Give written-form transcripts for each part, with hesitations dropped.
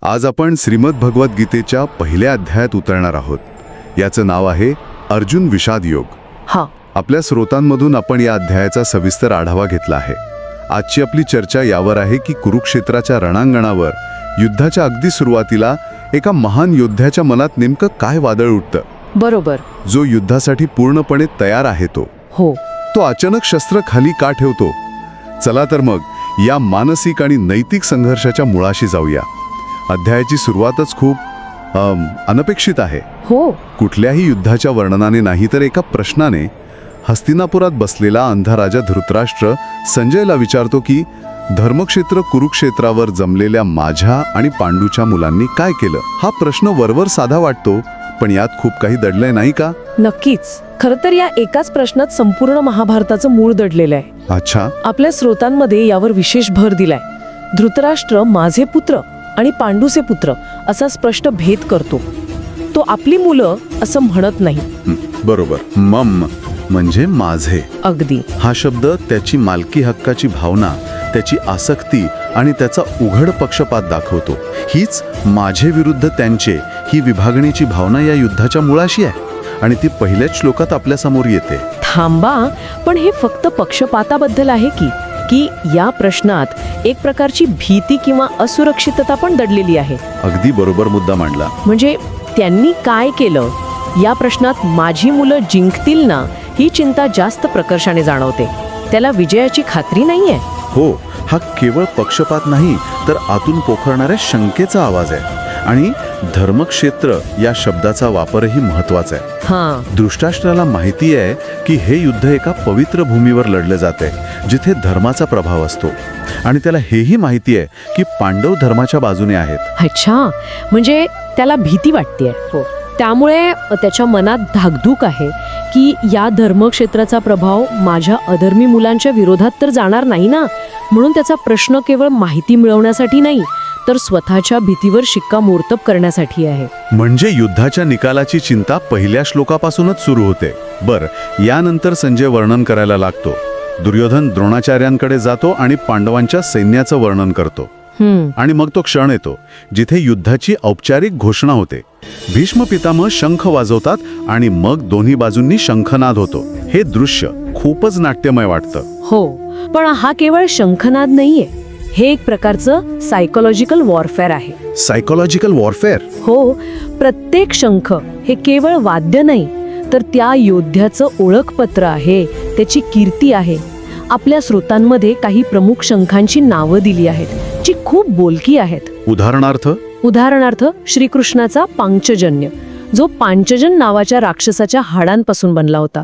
आज आपण श्रीमद भगवद्गीतेच्या पहिल्या अध्यायात उतरणार आहोत. याचं नाव आहे अर्जुन विषाद योग. हा. आपल्या स्रोतांमधून आपण या अध्यायाचा सविस्तर आढावा घेतला आहे. आजची आपली चर्चा यावर आहे की कुरुक्षेत्राच्या रणांगणावर युद्धाच्या अगदी सुरुवातीला एका महान योद्ध्याच्या मनात नेमकं काय वादळ उठतं. बरोबर. जो युद्धासाठी पूर्णपणे तयार आहे तो अचानक शस्त्र खाली का ठेवतो. चला तर मग या मानसिक आणि नैतिक संघर्षाच्या मुळाशी जाऊया. अध्यायाची सुरुवातच खूप अनपेक्षित आहे. हो. कुठल्याही युद्धाच्या वर्णनाने नाही तर एका प्रश्नाने. हस्तिनापुरात बसलेला अंधा राजा धृतराष्ट्र संजयला विचारतो की धर्मक्षेत्र कुरुक्षेत्रावर जमलेल्या माझ्या आणि पांडूच्या मुलांनी काय केलं. हा प्रश्न वरवर साधा वाटतो, पण यात खूप काही दडलंय नाही का. नक्कीच. खरं तर या एकाच प्रश्नात संपूर्ण महाभारताचं मूळ दडलेलं आहे. अच्छा. आपल्या स्रोतांमध्ये यावर विशेष भर दिलाय. धृतराष्ट्र माझे पुत्र आणि पांडूचे पुत्र असा स्पष्ट भेद करतो. तो आपली मुलं असं म्हणत नाही. बरोबर. मम म्हणजे माझे. अगदी. हा शब्द त्याची मालकी हक्काची भावना, त्याची आसक्ती आणि त्याचा उघड पक्षपात दाखवतो. हीच माझे विरुद्ध त्यांचे ही विभागणीची भावना या युद्धाच्या मुळाशी आहे आणि ती पहिल्याच श्लोकात आपल्या समोर येते. थांबा, पण हे फक्त पक्षपाताबद्दल आहे की या प्रश्नात एक प्रकारची भीती किंवा असुरक्षितता पण दडलेली आहे. अगदी बरोबर मुद्दा मांडला. म्हणजे त्यांनी काय केलं या प्रश्नात माझी मुलं जिंकतील ना ही चिंता जास्त प्रकर्षाने जाणवते. त्याला विजयाची खात्री नाहीये. हो, हा केवळ पक्षपात नाही तर आतून पोखरणाऱ्या शंकेचा आवाज आहे. आणि धर्मक्षेत्र या शब्दाचा वापरही महत्वाचा आहे. धृतराष्ट्राला माहिती आहे की हे युद्ध एका पवित्र भूमीवर लढलं जाते जिथे धर्माचा प्रभाव असतो आणि त्याला हेही माहिती आहे की पांडव धर्माच्या बाजूने आहेत. अच्छा, म्हणजे त्याला भीती वाटतेय. हो. त्यामुळे त्याच्या मनात धाकधूक आहे की या धर्मक्षेत्राचा प्रभाव माझ्या अधर्मी मुलांच्या विरोधात तर जाणार नाही ना. म्हणून त्याचा प्रश्न केवळ माहिती मिळवण्यासाठी नाही तर स्वतःच्या भीतीवर शिक्कामोर्तब करण्यासाठी आहे. म्हणजे युद्धाच्या निकालाची चिंता पहिल्या श्लोकापासूनच सुरू होते. यानंतर संजय वर्णन करायला लागतो. दुर्योधन द्रोणाचार्यांकडे जातो आणि पांडवांच्या सैन्याचं वर्णन करतो. आणि मग तो क्षण येतो जिथे युद्धाची औपचारिक घोषणा होते. भीष्म पितामह शंख वाजवतात आणि मग दोन्ही बाजूंनी शंखनाद होतो. हे दृश्य खूपच नाट्यमय वाटतं. हो, पण हा केवळ शंखनाद नाहीये. हे एक प्रकारचं सायकोलॉजिकल वॉरफेअर आहे. Psychological warfare? हो. प्रत्येक शंख हे केवळ वाद्य नाही तर त्या योद्ध्याचं ओळखपत्र आहे, त्याची कीर्ती आहे. आपल्या स्रोतांमध्ये काही प्रमुख शंखांची नावं दिली आहेत जी खूप बोलकी आहेत. उदाहरणार्थ श्रीकृष्णाचा पांचजन्य, जो पांचजन नावाच्या राक्षसाच्या हाडांपासून बनला होता.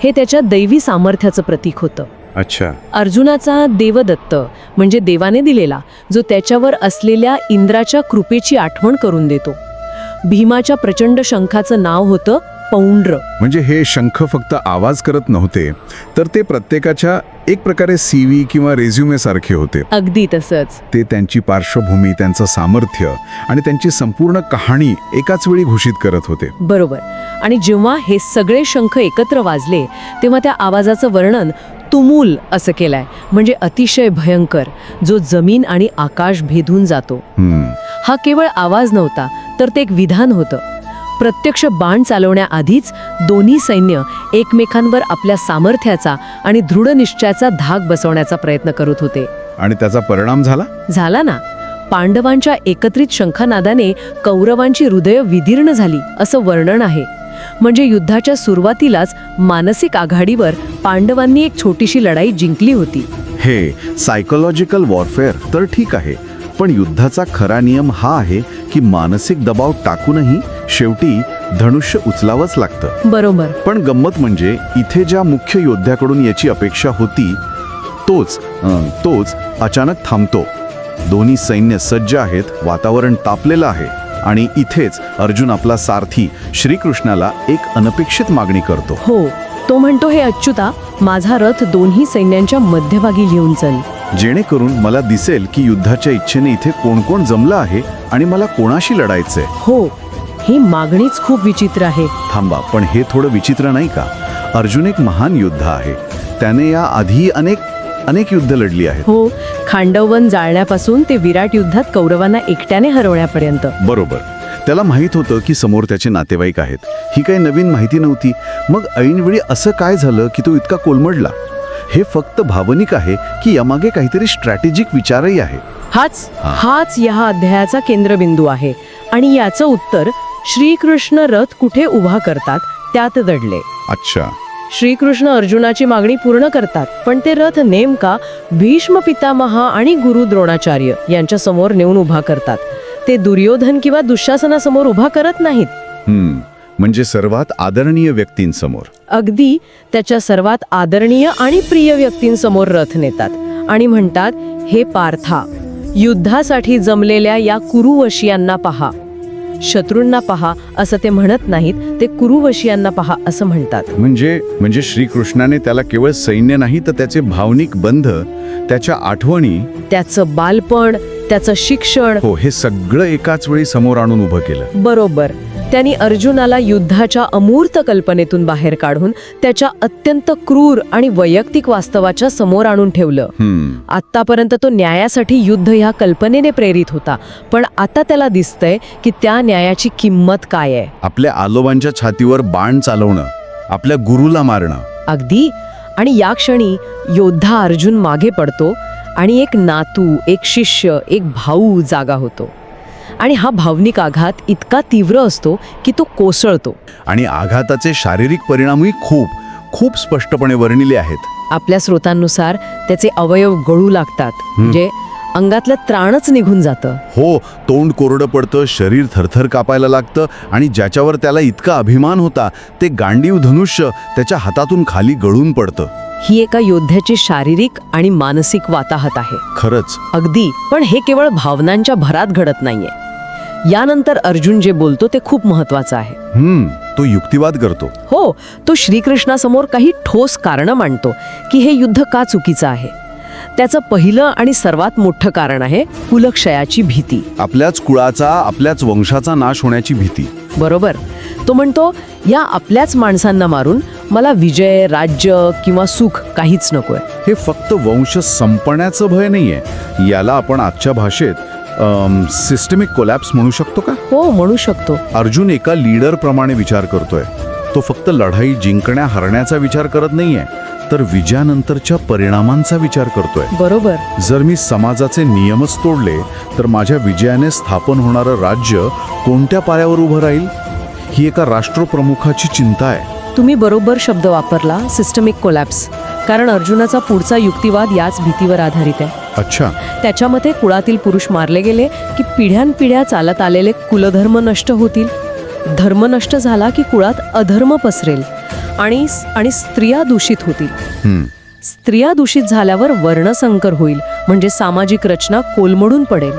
हे त्याच्या दैवी सामर्थ्याचं प्रतीक होतं. अच्छा. अर्जुनाचा देवदत्त म्हणजे देवाने दिलेला, जो त्याच्यावर असलेल्या इंद्राच्या कृपेची आठवण करून देतो. भीमाच्या प्रचंड शंखाचं नाव होतं पौंड्र. म्हणजे हे शंख फक्त आवाज करत नव्हते तर ते प्रत्येकाच्या एक प्रकारे CV किंवा रेझ्युमे सारखे होते. अगदी तसंच. ते त्यांची पार्श्वभूमी, त्यांचं सामर्थ्य आणि त्यांची संपूर्ण कहाणी एकाच वेळी घोषित करत होते. बरोबर. आणि जेव्हा हे सगळे शंख एकत्र वाजले तेव्हा त्या आवाजाचं वर्णन तुमुल असं केलंय, म्हणजे अतिशय भयंकर, जो जमीन आणि आकाश भेदून जातो. हा केवळ आवाज नव्हता तर ते एक विधान होतं. प्रत्यक्ष बाण चालवण्याआधीच दोन्ही सैन्य एकमेकांवर आपल्या सामर्थ्याचा आणि दृढ निश्चयाचा धाक बसवण्याचा प्रयत्न करत होते. आणि त्याचा परिणाम झाला ना. पांडवांच्या एकत्रित शंखनादाने कौरवांची हृदय विदीर्ण झाली असं वर्णन आहे. म्हणजे युद्धाच्या सुरुवातीलाच मानसिक आघाडीवर पांडवांनी एक छोटीशी लढाई जिंकली होती. हे सायकोलॉजिकल वॉरफेअर तर ठीक आहे, पण युद्धाचा खरा नियम हा आहे की मानसिक दबाव टाकूनही शेवटी धनुष्य उचलावंच लागतं. बरोबर. पण गंमत म्हणजे इथे ज्या मुख्य योद्ध्याकडून याची अपेक्षा होती तोच अचानक थांबतो. दोन्ही सैन्य सज्ज आहेत, वातावरण तापलेलं आहे आणि इथेच अर्जुन आपला सारथी श्रीकृष्णाला एक अनपेक्षित मागणी करतो. हो, तो म्हणतो, हे अच्युता, माझा रथ दोन्ही सैन्यांच्या मध्यभागी घेऊन चल, जेणेकरून मला दिसेल की युद्धाच्या इच्छेने इथे कोण कोण जमलं आहे आणि मला कोणाशी लढायचंय. हो, ही मागणीच खूप विचित्र आहे. थांबा, पण हे थोडं विचित्र नाही का? अर्जुन एक महान योद्धा आहे. त्याने या आधी अनेक अनेक युद्ध लढली आहेत. हो, खांडवन जाळण्यापासून ते विराट युद्धात कौरवांना एकट्याने हरवण्यापर्यंत. बरोबर. त्याला माहीत होतं की समोर त्याचे नातेवाईक आहेत. ही काही नवीन माहिती नव्हती. मग ऐनवेळी असं काय झालं की तो इतका कोलमडला? हे फक्त भावनिक आहे की यामागे काहीतरी स्ट्रॅटेजिक विचारही आहे? हाच या अध्यायाचा केंद्रबिंदू आहे. आणि याचं उत्तर श्रीकृष्ण रथ कुठे उभा करतात त्यात दडले. अच्छा. श्रीकृष्ण अर्जुनाची मागणी पूर्ण करतात, पण ते रथ नेमका भीष्म पितामह आणि गुरु द्रोणाचार्य यांच्या समोर नेऊन उभा करतात. ते दुर्योधन किंवा दुःशासनासमोर उभा करत नाहीत. म्हणजे सर्वात आदरणीय व्यक्तींसमोर. अगदी त्याच्या सर्वात आदरणीय आणि प्रिय व्यक्तींसमोर रथ नेतात आणि म्हणतात, हे पार्था, युद्धासाठी जमलेल्या या कुरुवशियांना पहा. शत्रूंना पहा असं ते म्हणत नाहीत, ते कुरुवशियांना पहा असं म्हणतात. म्हणजे श्रीकृष्णाने त्याला केवळ सैन्य नाही तर त्याचे भावनिक बंध, त्याच्या आठवणी, त्याचं बालपण, त्याचं शिक्षण, हो, हे सगळं एकाच वेळी समोर आणून उभं केलं. बरोबर. त्यांनी अर्जुनाला युद्धाच्या अमूर्त कल्पनेतून बाहेर काढून त्याच्या अत्यंत क्रूर आणि वैयक्तिक वास्तवाच्या समोर आणून ठेवलं. आतापर्यंत तो न्यायासाठी युद्ध ह्या कल्पनेने प्रेरित होता, पण आता त्याला दिसतंय की त्या न्यायाची किंमत काय आहे. आपल्या आलोबांच्या छातीवर बाण चालवणं, आपल्या गुरुला मारणं. अगदी. आणि या क्षणी योद्धा अर्जुन मागे पडतो आणि एक नातू, एक शिष्य, एक भाऊ जागा होतो. आणि हा भावनिक आघात इतका तीव्र असतो की तो कोसळतो. आणि आघाताचे शारीरिक परिणामही खूप स्पष्टपणे वर्णिले आहेत. आपल्या स्रोतांनुसार त्याचे अवयव गळू लागतात, म्हणजे अंगातलं त्राणच निघून जातं. हो, तोंड कोरडं पडतं, शरीर थरथर कापायला लागतं आणि ज्याच्यावर त्याला इतका अभिमान होता ते गांडीव धनुष्य त्याच्या हातातून खाली गळून पडतं. ही एका योद्ध्याची शारीरिक आणि मानसिक वाताहत आहे. खरंच. अगदी. पण हे केवळ भावनांच्या भरात घडत नाहीये. यानंतर अर्जुन जे बोलतो ते खूप महत्वाचं आहे. तो युक्तिवाद करतो. हो, तो श्रीकृष्णासमोर काही ठोस कारणं मांडतो की हे युद्ध का चुकीचं आहे. त्याचं पहिलं आणि सर्वात मोठं कारण आहे कुलक्षयाची भीती. आपल्याच कुळाचा, आपल्याच वंशाचा नाश होण्याची भीती. बरोबर. तो म्हणतो, या आपल्याच माणसांना मारून मला विजय, राज्य किंवा सुख काहीच नकोय. हे फक्त वंश संपण्याचं भय नाहीये, याला आपण आजच्या भाषेत सिस्टमिक कोलॅप्स म्हणू शकतो का? हो, म्हणू शकतो. अर्जुन एका लीडर प्रमाणे विचार करतोय. तो फक्त लढाई जिंकण्या हरण्याचा विचार करत नाहीये, तर विजयानंतरच्या परिणामांचा विचार करतोय. बरोबर. जर मी समाजाचे नियमच तोडले तर माझ्या विजयाने स्थापन होणारं राज्य कोणत्या पायावर उभं राहील? ही एका राष्ट्रप्रमुखाची चिंता आहे. तुम्ही बरोबर शब्द वापरला, सिस्टमिक कोलॅप्स. कारण अर्जुनाचा पुढचा युक्तिवाद याच भीतीवर आधारित आहे. अच्छा. त्याच्या मते कुळातील पुरुष मारले गेले की पिढ्यानपिढ्या चालत आलेले कुलधर्म नष्ट होतील. धर्म नष्ट झाला की कुळात अधर्म पसरेल आणि स्त्रिया दूषित होतील. स्त्रिया दूषित झाल्यावर वर्णसंकर होईल, म्हणजे सामाजिक रचना कोलमडून पडेल.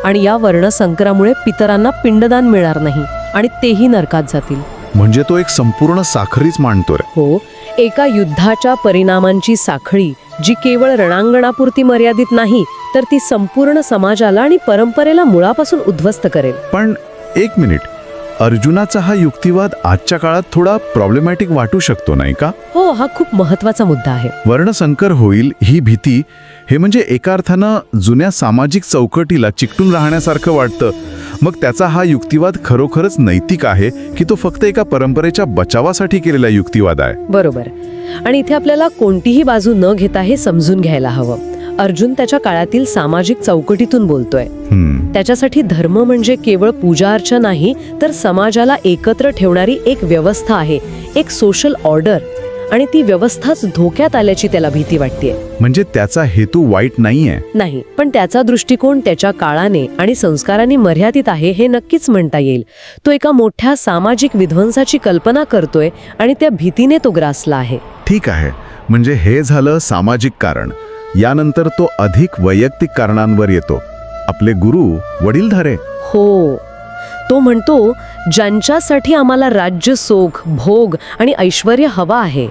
आणि या वर्णसंकरामुळे पितरांना पिंडदान मिळणार नाही आणि तेही नरकात जातील. म्हणजे तो एक संपूर्ण साखरीच मांडतोय. हो, एका युद्धाच्या परिणामांची साखळी, जी केवळ रणांगणापुरती मर्यादित नाही, तर ती संपूर्ण समाजाला आणि परंपरेला मुळापासून उद्ध्वस्त करेल. पण एक मिनिट, अर्जुनाचा हा युक्तिवाद आजच्या काळात थोडा प्रॉब्लेमॅटिक वाटू शकतो, नाही का? हो, हा खूप महत्वाचा मुद्दा आहे. वर्णसंकर होईल ही भीती, हे म्हणजे एका अर्थानं जुन्या सामाजिक चौकटीला चिकटून राहण्यासारखं वाटतं. मग त्याचा हा युक्तिवाद खरोखरच नैतिक आहे की तो फक्त एका परंपरेच्या बचावासाठी केलेला युक्तिवाद आहे? बरोबर. आणि इथे आपल्याला कोणतीही बाजू न घेता हे समजून घ्यायला हवं. अर्जुन त्याच्या काळातील सामाजिक चौकटीतून बोलतोय. त्याच्यासाठी धर्म म्हणजे केवळ पूजा अर्चा नाही, तर समाजाला एकत्र ठेवणारी एक व्यवस्था आहे, एक सोशल ऑर्डर. आणि ती व्यवस्थाच धोक्यात आल्याची त्याला भीती वाटतेय. म्हणजे त्याचा हेतू वाईट नाहीये? नाही, पण त्याचा दृष्टिकोन त्याच्या काळाने आणि संस्कारांनी मर्यादित आहे हे नक्कीच म्हणता येईल. तो एका मोठ्या सामाजिक विध्वंसाची कल्पना करतोय आणि त्या भीतीने तो ग्रासला आहे. ठीक आहे, म्हणजे हे झालं सामाजिक कारण. यानंतर तो अधिक वैयक्तिक कारणांवर येतो. आपले गुरु, वडीलधारे. हो, तो म्हणतो, ज्यांच्यासाठी आम्हाला राज्य, सुख, भोग आणि ऐश्वर्य हवा आहे,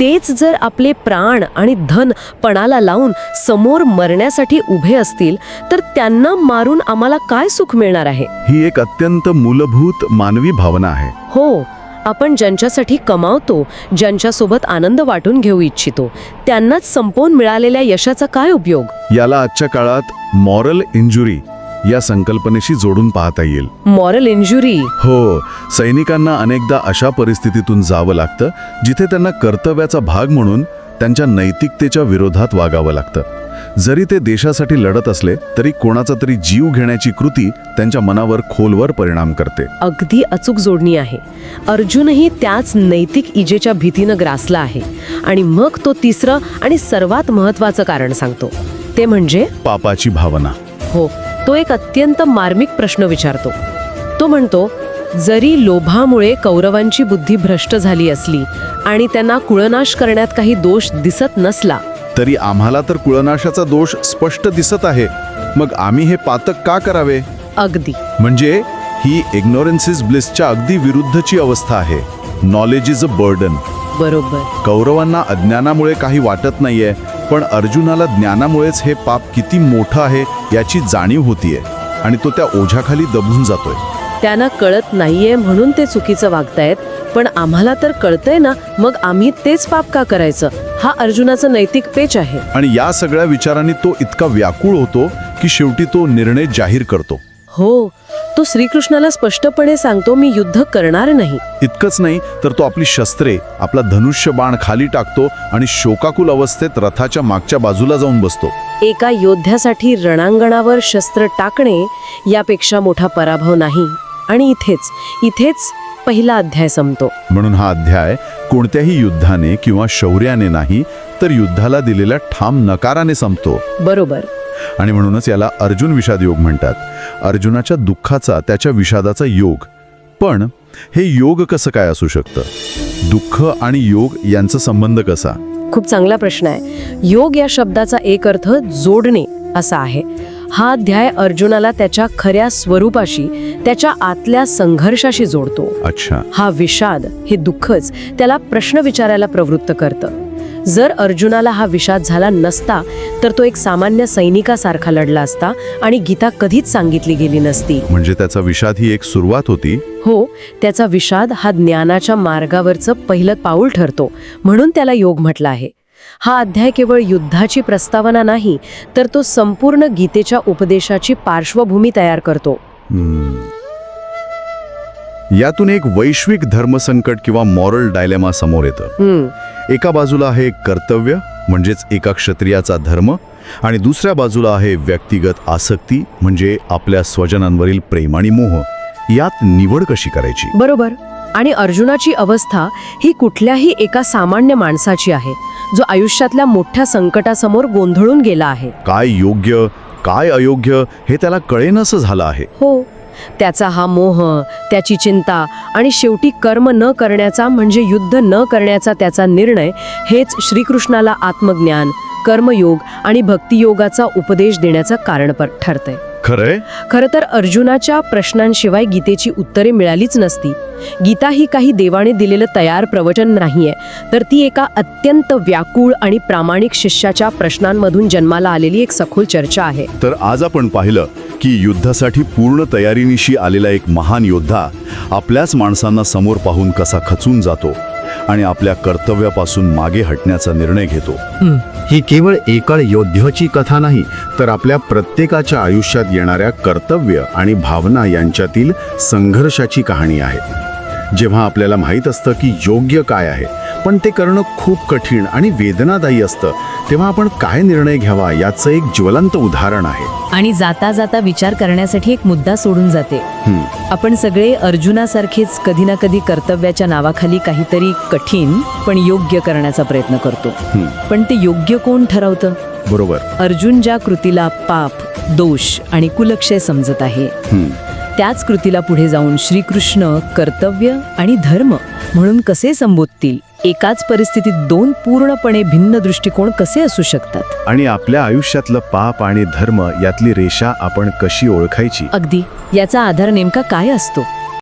तेच जर आपले प्राण आणि धन पणाला लावून समोर मरण्यासाठी उभे असतील, तर त्यांना मारून आम्हाला काय सुख मिळणार आहे? ही एक अत्यंत मूलभूत मानवी भावना आहे. हो, आपण ज्यांच्यासाठी कमावतो, ज्यांच्यासोबत आनंद वाटून घेऊ इच्छितो, त्यांनाच संपवून मिळालेल्या यशाचा काय उपयोग? याला आजच्या काळात मॉरल इंजुरी या संकल्पनेशी जोडून पाहता येईल. Moral injury. हो, सैनिकांना अनेकदा अशा परिस्थितीतून जावं लागतं जिथे त्यांना कर्तव्याचा भाग म्हणून त्यांच्या नैतिकतेच्या विरोधात वागावं लागतं. जरी ते देशासाठी लढत असले तरी कोणाचा तरी जीव घेण्याची कृती त्यांच्या मनावर खोलवर परिणाम करते. अगदी अचूक जोडणी आहे. अर्जुनही त्याच नैतिक इजेच्या भीतीनं ग्रासला आहे. आणि मग तो तिसरं आणि सर्वात महत्वाचं कारण सांगतो, ते म्हणजे पापाची भावना. हो, तो एक अत्यंत मार्मिक प्रश्न विचारतो. तो म्हणतो, जरी लोभामुळे कौरवांची बुद्धी भ्रष्ट झाली असली आणि त्यांना कुळनाश करण्यात काही दोष दिसत नसला, तरी आम्हाला तर कुळनाशाचा दोष स्पष्ट दिसत आहे. मग आम्ही हे पातक का करावे? अगदी. म्हणजे ही इग्नोरन्स इज ब्लिसच्या अगदी विरुद्धची अवस्था आहे. Knowledge is a burden. बरोबर. कौरवांना अज्ञानामुळे काही वाटत नाहीये, पण अर्जुनाला ज्ञानामुळेच हे पाप किती मोठं आहे याची जाणीव होतीये आणि तो त्या ओझ्याखाली दबून जातोय. त्यांना कळत नाहीये म्हणून ते चुकीचं वागतायत, पण आम्हाला तर कळतंय ना, मग आम्ही तेच पाप का करायचं? हा अर्जुनाचा नैतिक पेच आहे. आणि या सगळ्या विचारांनी तो इतका व्याकुळ होतो की शेवटी तो निर्णय जाहीर करतो. हो, तो श्रीकृष्णाला स्पष्टपणे सांगतो, मी युद्ध करणार नाही. इतकंच नाही तर तो आपली शस्त्रे, आपला धनुष्य बाण खाली टाकतो आणि शोकाकुल अवस्थेत रथाच्या मागच्या बाजूला जाऊन बसतो. एका योद्ध्यासाठी रणांगणावर शस्त्र टाकणे यापेक्षा मोठा पराभव नाही. आणि इथेच पहिला अध्याय संपतो. म्हणून हा अध्याय कोणत्याही युद्धाने किंवा शौर्याने नाही, तर युद्धाला दिलेल्या ठाम नकाराने संपतो. बरोबर. आणि म्हणूनच याला अर्जुन विषाद योग म्हणतात. अर्जुनाच्या दुःखाचा, त्याच्या विषादाचा योग. पण हे योग कसं काय असू शकतं? दुःख आणि योग यांचा संबंध कसा? खूप चांगला प्रश्न आहे. योग या शब्दाचा एक अर्थ जोडणे असा आहे. हा अध्याय अर्जुनाला त्याच्या खऱ्या स्वरूपाशी, त्याच्या आतल्या संघर्षाशी जोडतो. अच्छा. हा विषाद, हे दुःखच त्याला प्रश्न विचारायला प्रवृत्त करतं. जर अर्जुनाला हा विषाद झाला नसता तर तो एक सामान्य सैनिकासारखा लढला असता आणि गीता कधीच सांगितली गेली नसती. म्हणजे त्याचा विषाद ही एक सुरुवात होती. हो, त्याचा विषाद हा ज्ञानाच्या मार्गावरचं पहिलं पाऊल ठरतो, म्हणून त्याला योग म्हटलं आहे. हा अध्याय केवळ युद्धाची प्रस्तावना नाही, तर तो संपूर्ण गीतेच्या उपदेशाची पार्श्वभूमी तयार करतो. यातून एक वैश्विक धर्मसंकट किंवा मॉरल डायलेमा समोर येतं. एका बाजूला आहे कर्तव्य, म्हणजेच एका क्षत्रियाचा धर्म, आणि दुसऱ्या बाजूला आहे व्यक्तिगत आसक्ती, म्हणजे आपल्या स्वजनांवरील प्रेम आणि मोह. यात निवड कशी करायची? बरोबर. आणि अर्जुनाची अवस्था ही कुठल्याही एका सामान्य माणसाची आहे, जो आयुष्यातल्या मोठ्या संकटासमोर गोंधळून गेला आहे. काय योग्य, काय अयोग्य हे त्याला कळेनासं झालं आहे. हो, त्याचा हा मोह, त्याची चिंता आणि शेवटी कर्म न करण्याचा, म्हणजे युद्ध न करण्याचा त्याचा निर्णय, हेच श्रीकृष्णाला आत्मज्ञान, कर्मयोग आणि भक्तियोगाचा उपदेश देण्याचं कारण ठरतंय. खरंय? खरं तर अर्जुनाच्या प्रश्नांशिवाय गीतेची उत्तरे मिळालीच नसती. गीता ही काही देवाने दिलेलं तयार प्रवचन नाहीये, तर ती एका अत्यंत व्याकुळ आणि प्रामाणिक शिष्याच्या प्रश्नांमधून जन्माला आलेली एक सखोल चर्चा आहे. तर आज आपण पाहिलं की युद्धासाठी पूर्ण तयारीनिशी आलेला एक महान योद्धा आपल्याच माणसांना समोर पाहून कसा खचून जातो आणि आपल्या कर्तव्यापासून मागे हटण्याचा निर्णय घेतो. ही केवळ एका योद्ध्याची कथा नाही, तर आपल्या प्रत्येकाच्या आयुष्यात येणाऱ्या कर्तव्य आणि भावना यांच्यातील संघर्षाची कहाणी आहे. जेव्हा आपल्याला माहीत असतं की योग्य काय आहे, पण ते करणं खूप कठीण आणि वेदनादायी असतं, तेव्हा आपण काय निर्णय घ्यावा याचं एक ज्वलंत उदाहरण आहे. आणि जाता जाता विचार करण्यासाठी एक मुद्दा सोडून जाते. आपण सगळे अर्जुनासारखेच कधी ना कधी कर्तव्याच्या नावाखाली काहीतरी कठीण पण योग्य करण्याचा प्रयत्न करतो. पण ते योग्य कोण ठरवतं? बरोबर. अर्जुन ज्या कृतीला पाप, दोष आणि कुलक्षय समजत आहे, त्याच कृतीला पुढे जाऊन श्रीकृष्ण कर्तव्य आणि धर्म म्हणून कसे संबोधतील? एकाच परिस्थितीत दोन पूर्णपणे भिन्न दृष्टिकोन कसे असू शकतात? आणि आपल्या आयुष्यातलं पाप आणि धर्म यातली रेषा आपण कशी ओळखायची? अगदी. याचा आधार नेमका काय असतो?